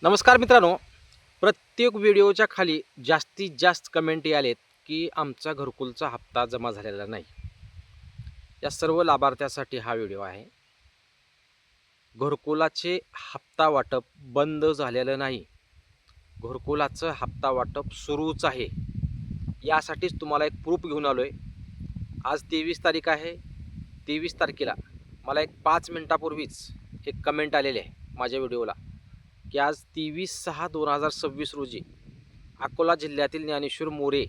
नमस्कार मित्रांनो, प्रत्येक व्हिडिओच्या खाली जास्तीत जास्त कमेंट आलेत की आमचा घरकुलचा हप्ता जमा झालेला नाही. या सर्व लाभार्थ्यासाठी हा व्हिडिओ आहे. घरकुलाचे हप्ता वाटप बंद झालेलं नाही, घरकुलाचं हप्ता वाटप सुरूच आहे. यासाठीच तुम्हाला एक प्रूफ घेऊन आलो आहे. आज 23 तारीख आहे. 23 तारखेला मला एक 5 मिनिटापूर्वीच एक कमेंट आलेली आहे माझ्या व्हिडिओला की आज 23/6/2026 रोजी अकोला जिल्ह्यातील ज्ञानेश्वर मोरे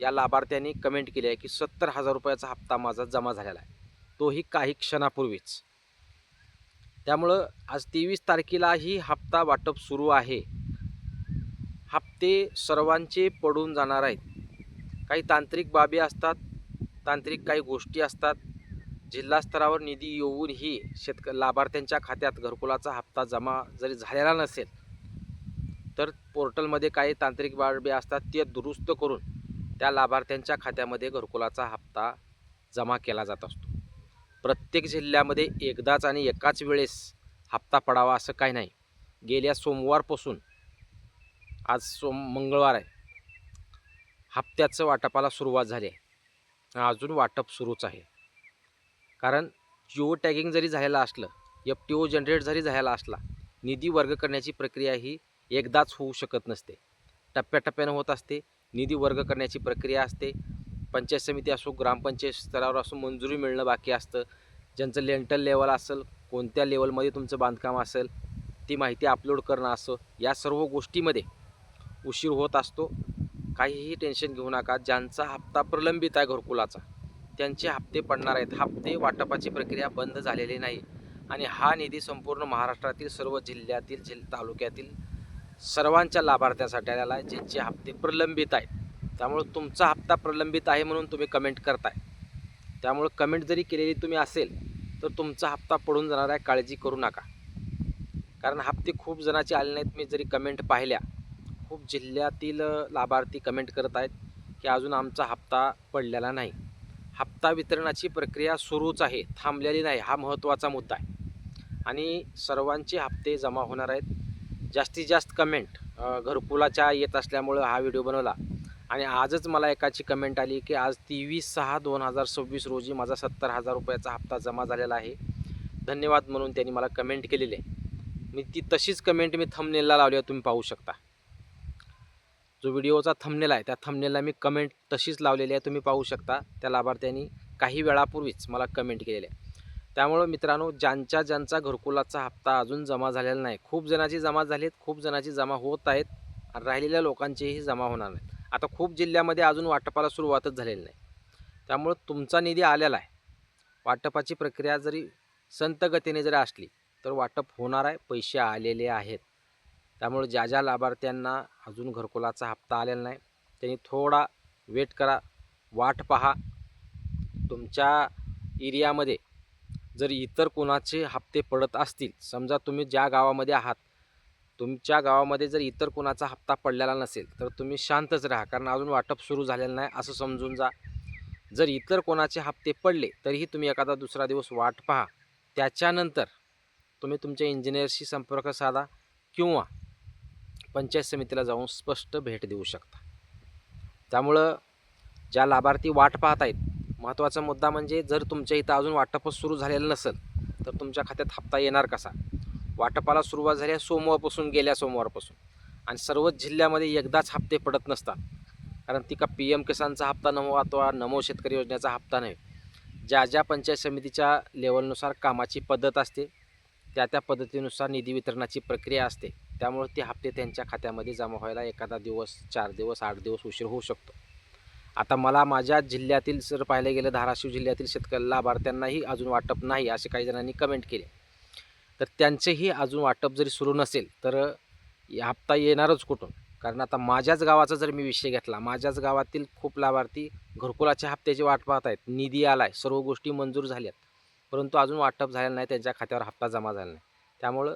या लाभार्थ्यांनी कमेंट केली आहे की 70,000 रुपयाचा हप्ता माझा जमा झालेला आहे, तोही काही क्षणापूर्वीच. त्यामुळं आज 23 तारखेलाही हप्ता वाटप सुरू आहे. हप्ते सर्वांचे पडून जाणार आहेत. काही तांत्रिक बाबी असतात, तांत्रिक काही गोष्टी असतात. जिल्हा स्तरावर निधी येऊनही लाभार्थ्यांच्या खात्यात घरकुलाचा हप्ता जमा जरी झालेला नसेल तर पोर्टलमध्ये काही तांत्रिक बाबी असतात, ते दुरुस्त करून त्या लाभार्थ्यांच्या खात्यामध्ये घरकुलाचा हप्ता जमा केला जात असतो. प्रत्येक जिल्ह्यामध्ये एकदाच आणि एकाच वेळेस हप्ता पडावा असं काही नाही. गेल्या सोमवारपासून आज मंगळवार आहे, हप्त्याचं वाटपाला सुरुवात झाली आहे. अजून वाटप सुरूच आहे. कारण जिओ टॅगिंग जरी झालेलं असलं, FTO जनरेट जरी झालेला असला, निधी वर्ग करण्याची प्रक्रिया ही एकदाच होऊ शकत नसते, टप्प्याटप्प्यानं होत असते. निधी वर्ग करण्याची प्रक्रिया असते. पंचायत समिती असो, ग्रामपंचायत स्तरावर असो, मंजुरी मिळणं बाकी असतं. ज्यांचं लेंटल लेवल असेल, कोणत्या लेवलमध्ये तुमचं बांधकाम असेल, ती माहिती अपलोड करणं असं, या सर्व गोष्टीमध्ये उशीर होत असतो. काहीही टेन्शन घेऊ नका. ज्यांचा हप्ता प्रलंबित आहे घरकुलाचा, त्यांचे हप्ते पडणार आहेत. हप्ते वाटपाची प्रक्रिया बंद झालेली नाही आणि हा निधी संपूर्ण महाराष्ट्रातील सर्व जिल्ह्यातील तालुक्यातील सर्वांच्या लाभार्थ्यांसाठी आलेला आहे, ज्यांचे हप्ते प्रलंबित आहेत. त्यामुळे तुमचा हप्ता प्रलंबित आहे म्हणून तुम्ही कमेंट करताय. त्यामुळे कमेंट जरी केलेली तुम्ही असेल तर तुमचा हप्ता पडून जाणार आहे, काळजी करू नका. कारण हप्ते खूप जणांचे आले नाहीत. मी जरी कमेंट पाहिल्या, खूप जिल्ह्यातील लाभार्थी कमेंट करत आहेत की अजून आमचा हप्ता पडलेला नाही. हप्ता वितरणाची प्रक्रिया सुरूच आहे, थांबलेली नाही. हा महत्त्वाचा मुद्दा आहे आणि सर्वांचे हप्ते जमा होणार आहेत. जास्तीत जास्त कमेंट घरकुलाच्या येत असल्यामुळं हा व्हिडिओ बनवला. आणि आजच मला एकाची कमेंट आली की आज 23/6/2026 रोजी माझा 70,000 रुपयाचा हप्ता जमा झालेला आहे, धन्यवाद म्हणून त्यांनी मला कमेंट केलेली आहे. मी ती तशीच कमेंट थंबनेलला लावली आहे, तुम्ही पाहू शकता. जो व्हिडिओचा थंबनेल आहे त्या थंबनेलला मी कमेंट तशीच लावलेली आहे, तुम्ही पाहू शकता. त्या लाभार्थ्यांनी काही वेळापूर्वीच मला कमेंट केलेली आहे. त्यामुळं मित्रांनो, ज्यांचा घरकुलाचा हप्ता अजून जमा झालेला नाही, खूप जणांची जमा झालीत, खूप जणांची जमा होत आहेत, राहिलेल्या लोकांचीही जमा होणार नाहीत. आता खूप जिल्ह्यामध्ये अजून वाटपाला सुरुवातच झालेली नाही. त्यामुळं तुमचा निधी आलेला आहे. वाटपाची प्रक्रिया जरी संत गतीने जरी असली तर वाटप होणार आहे, पैसे आलेले आहेत. त्यामुळे ज्या लाभार्थ्यांना अजून घरकुलाचा हप्ता आलेला नाही त्यांनी थोडा वेट करा, वाट पहा. तुमच्या एरियामध्ये जर इतर कोणाचे हप्ते पडत असतील, समजा तुम्ही ज्या गावामध्ये आहात, तुमच्या गावामध्ये जर इतर कोणाचा हप्ता पडलेला नसेल तर तुम्ही शांतच राहा, कारण अजून वाटप सुरू झालेलं नाही असं समजून जा. जर इतर कोणाचे हप्ते पडले तरीही तुम्ही एखादा दुसरा दिवस वाट पहा. त्याच्यानंतर तुम्ही तुमच्या इंजिनियरशी संपर्क साधा किंवा पंचायत समितीला जाऊन स्पष्ट भेट देऊ शकता. त्यामुळं ज्या लाभार्थी वाट पाहत आहेत, महत्त्वाचा मुद्दा म्हणजे जर तुमच्या इथं अजून वाटपच सुरू झालेलं नसेल तर तुमच्या खात्यात हप्ता येणार कसा? वाटपाला सुरुवात झाली आहे गेल्या सोमवारपासून आणि सर्वच जिल्ह्यामध्ये एकदाच हप्ते पडत नसतात. कारण ती का PM किसानचा हप्ता नमो अथवा नमो शेतकरी योजनेचा हप्ता नाही. ज्या पंचायत समितीच्या लेवलनुसार कामाची पद्धत असते, त्या पद्धतीनुसार निधी वितरणाची प्रक्रिया असते. त्यामुळे ते हप्ते त्यांच्या खात्यामध्ये जमा व्हायला एखादा दिवस, 4 दिवस, 8 दिवस उशीर होऊ शकतो. आता मला माझ्या जिल्ह्यातील जर पाहिलं गेलं, धाराशिव जिल्ह्यातील शेतकरी लाभार्थ्यांनाही अजून वाटप नाही असे काही जणांनी कमेंट केले. तर त्यांचेही अजून वाटप जरी सुरू नसेल तर हप्ता येणारच कुठून? कारण आता माझ्याच गावाचा जर मी विषय घेतला, माझ्याच गावातील खूप लाभार्थी घरकुलाच्या हप्त्याची वाट पाहत आहेत. निधी आला आहे, सर्व गोष्टी मंजूर झाल्यात, परंतु अजून वाटप झालेलं नाही, त्यांच्या खात्यावर हप्ता जमा झाला नाही. त्यामुळं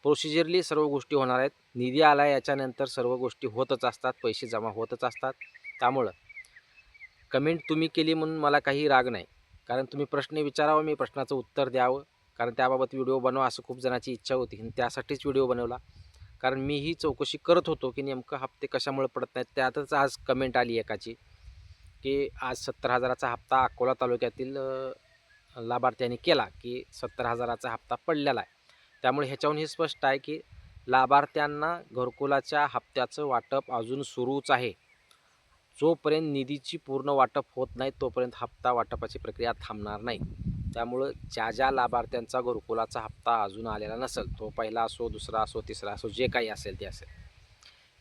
प्रोसिजरली सर्व गोष्टी होणार आहेत. निधी आला आहे याच्यानंतर सर्व गोष्टी होतच असतात, पैसे जमा होतच असतात. त्यामुळं कमेंट तुम्ही केली म्हणून मला काही राग नाही, कारण तुम्ही प्रश्न विचारावं, मी प्रश्नाचं उत्तर द्यावं, कारण त्याबाबत व्हिडिओ बनवा असं खूप जणांची इच्छा होती आणि त्यासाठीच व्हिडिओ बनवला. कारण मीही चौकशी करत होतो की नेमकं हप्ते कशामुळे पडत नाहीत. त्यातच आज कमेंट आली एकाची की आज 70,000चा हप्ता अकोला तालुक्यातील लाभार्थ्यांनी केला की 70,000चा हप्ता पडलेला आहे. त्यामुळे ह्याच्याहून हे स्पष्ट आहे की लाभार्थ्यांना घरकुलाच्या हप्त्याचं वाटप अजून सुरूच आहे. जोपर्यंत निधीची पूर्ण वाटप होत नाही तोपर्यंत हप्ता वाटपाची प्रक्रिया थांबणार नाही. त्यामुळं ज्या लाभार्थ्यांचा घरकुलाचा हप्ता अजून आलेला नसेल, तो पहिला असो, दुसरा असो, तिसरा असो, जे काही असेल ते असेल,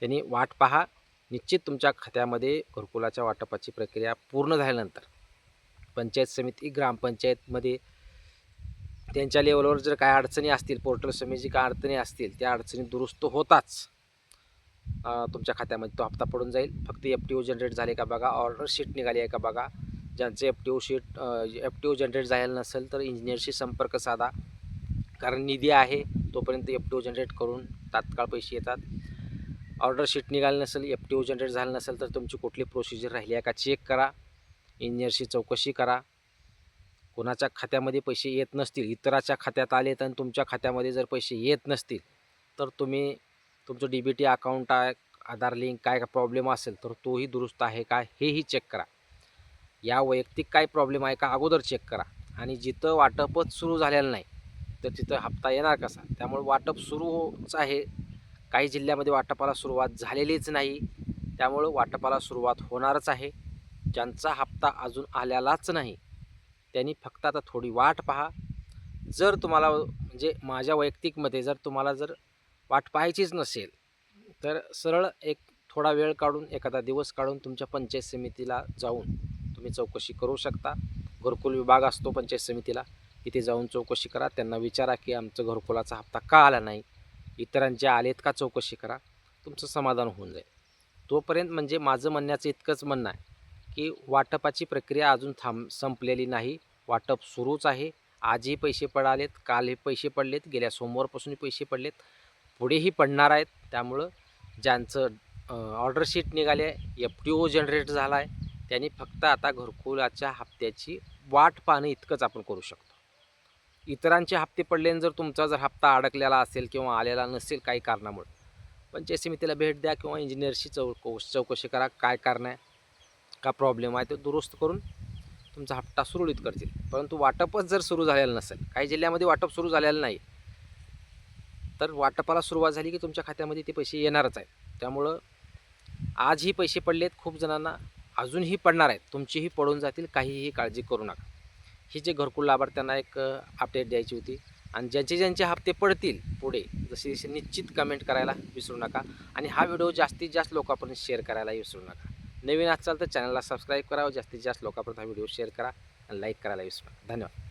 त्यांनी वाट पहा. निश्चित तुमच्या खात्यामध्ये घरकुलाच्या वाटपाची प्रक्रिया पूर्ण झाल्यानंतर पंचायत समिती, ग्रामपंचायतमध्ये त्यांच्या लेवलवर जर काय अडचणी असतील, पोर्टल समितीची काय अडचणी असतील, त्या अडचणी दुरुस्त होताच तुमच्या खात्यामध्ये तो हप्ता पडून जाईल. फक्त FTO जनरेट झाले का बघा, ऑर्डर शीट निघाली आहे का बघा. ज्यांचे FTO जनरेट झालेलं नसेल तर इंजिनियरशी संपर्क साधा, कारण निधी आहे तोपर्यंत FTO जनरेट करून तात्काळ पैसे येतात. ऑर्डर शीट निघाली नसेल, FTO जनरेट झालं नसेल तर तुमची कुठली प्रोसिजर राहिली आहे का चेक करा, इंजिनियरशी चौकशी करा. कोणाच्या खात्यामध्ये पैसे येत नसतील, इतराच्या खात्यात आलेत आणि तुमच्या खात्यामध्ये जर पैसे येत नसतील तर तुम्ही तुमचं DBT अकाउंट आहे, आधार लिंक काय प्रॉब्लेम असेल तर तोही दुरुस्त आहे का हेही चेक करा. या वैयक्तिक काय प्रॉब्लेम आहे का अगोदर चेक करा. आणि जिथं वाटपच सुरू झालेलं नाही तर तिथं हप्ता येणार कसा. त्यामुळे वाटप सुरूच आहे. काही जिल्ह्यामध्ये वाटपाला सुरुवात झालेलीच नाही, त्यामुळं वाटपाला सुरुवात होणारच आहे. ज्यांचा हप्ता अजून आलेलाच नाही त्यांनी फक्त आता थोडी वाट पहा. जर तुम्हाला म्हणजे माझ्या वैयक्तिक मते जर तुम्हाला जर वाट पाहायचीच नसेल तर सरळ एक थोडा वेळ काढून, एखादा दिवस काढून तुमच्या पंचायत समितीला जाऊन तुम्ही चौकशी करू शकता. घरकुल विभाग असतो पंचायत समितीला, तिथे जाऊन चौकशी करा. त्यांना विचारा की आमचं घरकुलाचा हप्ता का आला नाही, इतरांचे आलेत का चौकशी करा, तुमचं समाधान होऊन जाईल. तोपर्यंत म्हणजे माझं म्हणण्याचं इतकंच म्हणणं आहे की वाटपाची प्रक्रिया अजून संपलेली नाही. वाटप सुरूच आहे. आजही पैसे पडालेत, कालही पैसे पडलेत, गेल्या सोमवारपासूनही पैसे पडलेत, पुढेही पडणार आहेत. त्यामुळं ज्यांचं ऑर्डर शीट निघाले आहे, FTO जनरेट झाला आहे, त्यांनी फक्त आता घरकुलाच्या हप्त्याची वाट पाहणं इतकंच आपण करू शकतो. इतरांचे हप्ते पडले आणि जर तुमचा जर हप्ता अडकलेला असेल किंवा आलेला नसेल काही कारणामुळे, पंचायत समितीला भेट द्या किंवा इंजिनियरशी चौकशी करा. काय कारण आहे, का प्रॉब्लेम आहे, तो दुरुस्त करून तुमचा हप्ता सुरळीत करतील. परंतु वाटपच जर सुरू झालेलं नसेल, काही जिल्ह्यामध्ये वाटप सुरू झालेलं नाही, तर वाटपाला सुरुवात झाली की तुमच्या खात्यामध्ये ते पैसे येणारच आहेत. त्यामुळं आजही पैसे पडलेत, खूप जणांना अजूनही पडणार आहेत, तुमचीही पडून जातील, काहीही काळजी करू नका. ही जे घरकुल लाभार्थ्यांना एक अपडेट द्यायची होती. आणि ज्यांचे हप्ते पडतील पुढे जसे जसे निश्चित कमेंट करायला विसरू नका. आणि हा व्हिडिओ जास्तीत जास्त लोकांपर्यंत शेअर करायला विसरू नका. नवीन असाल तर चॅनलला सबस्क्राईब करा, जास्तीत जास्त लोकांपर्यंत हा व्हिडिओ शेअर करा आणि लाईक करायला विसरू नका. धन्यवाद.